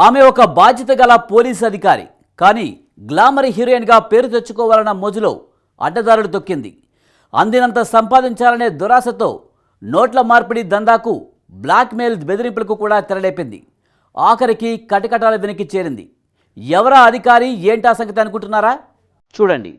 ఆమె ఒక బాధ్యత గల పోలీస్ అధికారి. కానీ గ్లామర్ హీరోయిన్గా పేరు తెచ్చుకోవాలన్న మోజులో అడ్డదారులు తొక్కింది. అందినంత సంపాదించాలనే దురాశతో నోట్ల మార్పిడి దందాకు, బ్లాక్మెయిల్ బెదిరింపులకు కూడా తెరలేపింది. ఆఖరికి కటకటాల వెనక్కి చేరింది. ఎవరా అధికారి, ఏంటా సంగతి అనుకుంటున్నారా? చూడండి.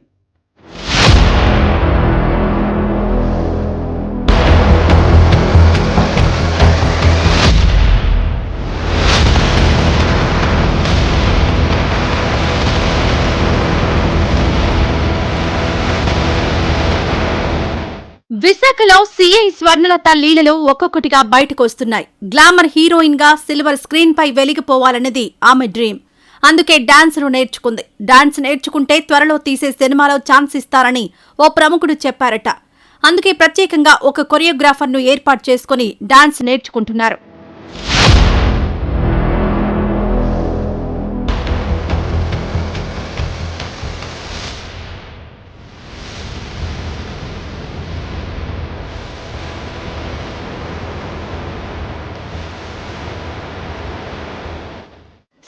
విశాఖలో సీఐ స్వర్ణలత లీలలు ఒక్కొక్కటిగా బయటకు వస్తున్నాయి. గ్లామర్ హీరోయిన్ గా సిల్వర్ స్క్రీన్ పై వెలిగిపోవాలన్నది ఆమె డ్రీమ్. అందుకే డాన్స్ నేర్చుకుంది. డాన్స్ నేర్చుకుంటే త్వరలో తీసే సినిమాలో ఛాన్స్ ఇస్తారని ఓ ప్రముఖుడు చెప్పారట. అందుకే ప్రత్యేకంగా ఒక కొరియోగ్రాఫర్ ను ఏర్పాటు చేసుకుని డాన్స్ నేర్చుకుంటున్నారు.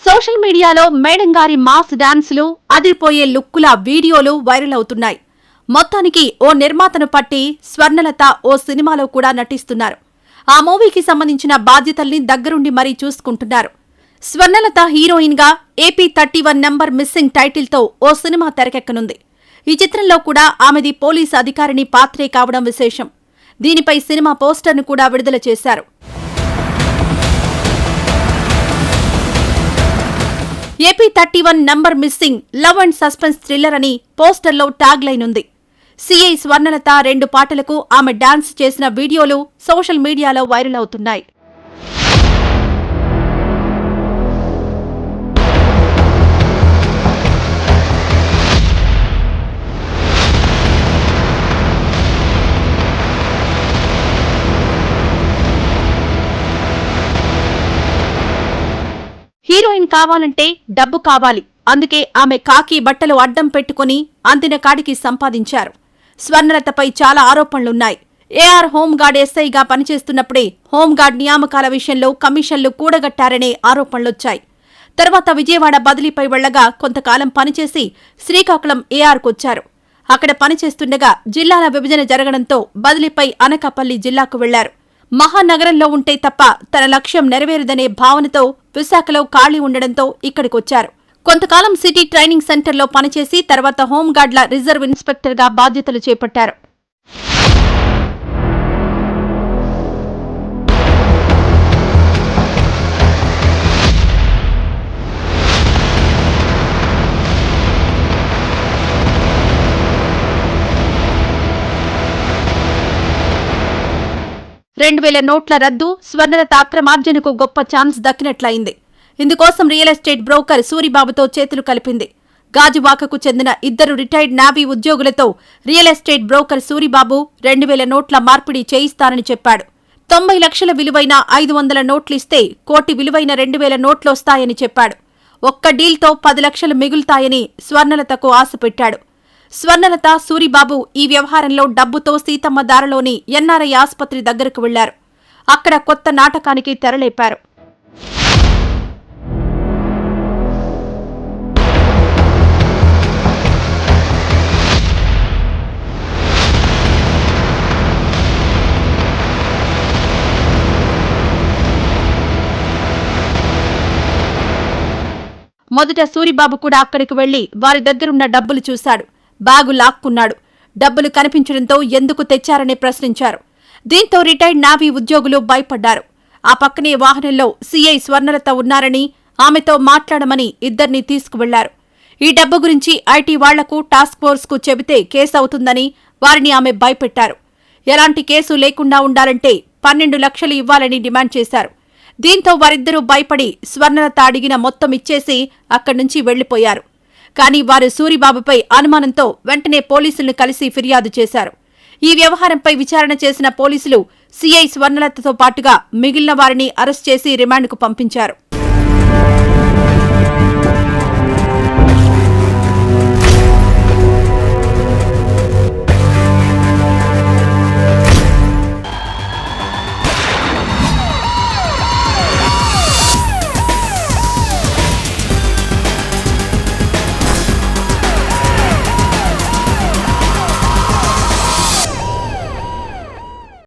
సోషల్ మీడియాలో మేడం గారి మాస్ డాన్సులు, అదిరిపోయే లుక్కుల వీడియోలు వైరల్ అవుతున్నాయి. మొత్తానికి ఓ నిర్మాతను పట్టి స్వర్ణలత ఓ సినిమాలో కూడా నటిస్తున్నారు. ఆ మూవీకి సంబంధించిన బాధ్యతల్ని దగ్గరుండి మరీ చూసుకుంటున్నారు. స్వర్ణలత హీరోయిన్ గా AP 31 నంబర్ మిస్సింగ్ టైటిల్ తో ఓ సినిమా తెరకెక్కనుంది. ఈ చిత్రంలో కూడా ఆమెది పోలీస్ అధికారిని పాత్రే కావడం విశేషం. దీనిపై సినిమా పోస్టర్ను కూడా విడుదల చేశారు. AP 31 number missing love and suspense thriller అని పోస్టర్లో ట్యాగ్ లైన్ ఉంది. సీఐ స్వర్ణలత 2 పాటలకు ఆమె డాన్స్ చేసిన వీడియోలు సోషల్ మీడియాలో వైరల్ అవుతున్నాయి. హీరోయిన్ కావాలంటే డబ్బు కావాలి. అందుకే ఆమె కాకి బట్టలు అడ్డం పెట్టుకుని అందిన కాడికి సంపాదించారు. స్వర్ణలతపై చాలా ఆరోపణలున్నాయి. AR హోంగార్డ్ SIగా పనిచేస్తున్నప్పుడే హోంగార్డ్ నియామకాల విషయంలో కమిషన్లు కూడగట్టారనే ఆరోపణలొచ్చాయి. తర్వాత విజయవాడ బదిలీపై వెళ్లగా కొంతకాలం పనిచేసి శ్రీకాకుళం ARకొచ్చారు. అక్కడ పనిచేస్తుండగా జిల్లాల విభజన జరగడంతో బదిలీపై అనకాపల్లి జిల్లాకు వెళ్లారు. మహానగరంలో ఉంటే తప్ప తన లక్ష్యం నెరవేరదనే భావనతో విశాఖలో ఖాళీ ఉండడంతో ఇక్కడికొచ్చారు. కొంతకాలం సిటీ ట్రైనింగ్ సెంటర్లో పనిచేసి తర్వాత హోంగార్డ్ల రిజర్వ్ ఇన్స్పెక్టర్గా బాధ్యతలు చేపట్టారు. నోట్ల రద్దు, స్వర్ణలత అక్రమార్జనకు గొప్ప ఛాన్స్ దక్కినట్లయింది. ఇందుకోసం రియల్ ఎస్టేట్ బ్రోకర్ సూరిబాబుతో చేతులు కలిపింది. గాజువాకకు చెందిన 2 రిటైర్డ్ నేవీ ఉద్యోగులతో రియల్ ఎస్టేట్ బ్రోకర్ సూరిబాబు 2000 నోట్ల మార్పిడి చేయిస్తానని చెప్పాడు. 90 లక్షల విలువైన 500 నోట్లిస్తే కోటి విలువైన 2000 నోట్లొస్తాయని చెప్పాడు. ఒక్క డీల్తో 10 లక్షలు మిగులుతాయని స్వర్ణలతకు ఆశ పెట్టాడు. స్వర్ణలత, సూరిబాబు ఈ వ్యవహారంలో డబ్బుతో సీతమ్మ దారలోని NRI ఆసుపత్రి దగ్గరకు వెళ్లారు. అక్కడ కొత్త నాటకానికి తెరలేపారు. మొదట సూరిబాబు కూడా అక్కడికి వెళ్లి వారి దగ్గరున్న డబ్బులు చూశాడు. బ్యాగు లాక్కున్నాడు. డబ్బులు కనిపించడంతో ఎందుకు తెచ్చారని ప్రశ్నించారు. దీంతో రిటైర్డ్ నేవీ ఉద్యోగులు భయపడ్డారు. ఆ పక్కనే వాహనంలో సీఐ స్వర్ణలత ఉన్నారని, ఆమెతో మాట్లాడమని 2 తీసుకువెళ్లారు. ఈ డబ్బు గురించి IT వాళ్లకు టాస్క్ ఫోర్స్ కు చెబితే కేసు అవుతుందని వారిని ఆమె భయపెట్టారు. ఎలాంటి కేసు లేకుండా ఉండాలంటే 12 లక్షలు ఇవ్వాలని డిమాండ్ చేశారు. దీంతో వారిద్దరూ భయపడి స్వర్ణలత అడిగిన మొత్తం ఇచ్చేసి అక్కడ్నుంచి వెళ్లిపోయారు. కానీ వారు సూరిబాబుపై అనుమానంతో వెంటనే పోలీసులను కలిసి ఫిర్యాదు చేశారు. ఈ వ్యవహారంపై విచారణ చేసిన పోలీసులు సీఐ స్వర్ణలతతో పాటుగా మిగిలిన వారిని అరెస్ట్ చేసి రిమాండ్కు పంపించారు.